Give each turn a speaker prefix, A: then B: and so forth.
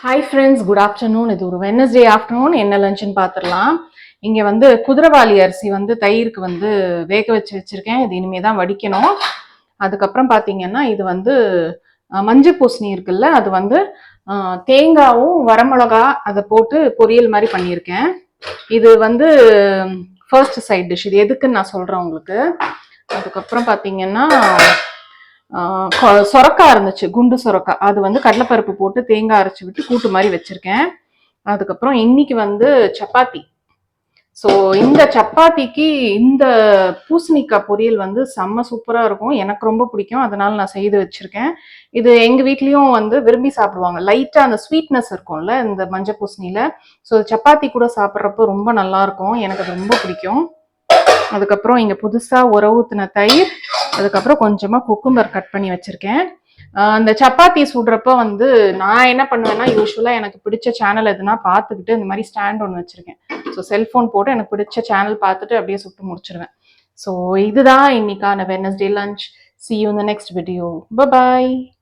A: Hi friends, good afternoon. இது ஒரு Wednesday afternoon. என்ன லஞ்சுன்னு பார்த்துடலாம். இங்கே வந்து குதிரைவாலி அரிசி வந்து தயிருக்கு வந்து வேக வச்சிருக்கேன். இது இனிமே தான் வடிக்கணும். அதுக்கப்புறம் பார்த்தீங்கன்னா இது வந்து மஞ்சள் பூசணி இருக்குல்ல, அது வந்து தேங்காவும் வரமிளகா அதை போட்டு பொரியல் மாதிரி பண்ணியிருக்கேன். இது வந்து ஃபர்ஸ்ட் சைட் டிஷ். இது எதுக்குன்னு நான் சொல்கிறேன் உங்களுக்கு. அதுக்கப்புறம் பார்த்தீங்கன்னா சொரக்காய் இருந்துச்சு, குண்டு சொரக்காய். அது வந்து கடலைப்பருப்பு போட்டு தேங்காய் அரைச்சி விட்டு கூட்டு மாதிரி வச்சிருக்கேன். அதுக்கப்புறம் இன்னைக்கு வந்து சப்பாத்தி. ஸோ இந்த சப்பாத்திக்கு இந்த பூசணிக்காய் பொரியல் வந்து செம்ம சூப்பராக இருக்கும். எனக்கு ரொம்ப பிடிக்கும், அதனால நான் செய்து வச்சிருக்கேன். இது எங்கள் வீட்லேயும் வந்து விரும்பி சாப்பிடுவாங்க. லைட்டாக அந்த ஸ்வீட்னஸ் இருக்கும்ல இந்த மஞ்சள் பூசணியில். ஸோ சப்பாத்தி கூட சாப்பிட்றப்போ ரொம்ப நல்லா இருக்கும். எனக்கு அது ரொம்ப பிடிக்கும். அதுக்கப்புறம் இங்கே புதுசாக உர ஊற்றின தயிர், அதுக்கப்புறம் கொஞ்சமாக குக்கும்பர் கட் பண்ணி வச்சிருக்கேன். அந்த சப்பாத்தி சுடுறப்ப வந்து நான் என்ன பண்ணுவேன்னா, யூஸ்வலாக எனக்கு பிடிச்ச சேனல் எதுனா பார்த்துக்கிட்டு இந்த மாதிரி ஸ்டாண்ட் ஒன்று வச்சிருக்கேன். ஸோ செல்ஃபோன் போட்டு எனக்கு பிடிச்ச சேனல் பார்த்துட்டு அப்படியே சுட்டு முடிச்சிருவேன். ஸோ இதுதான் இன்னைக்கான Wednesday lunch. See you in the next video. Bye bye.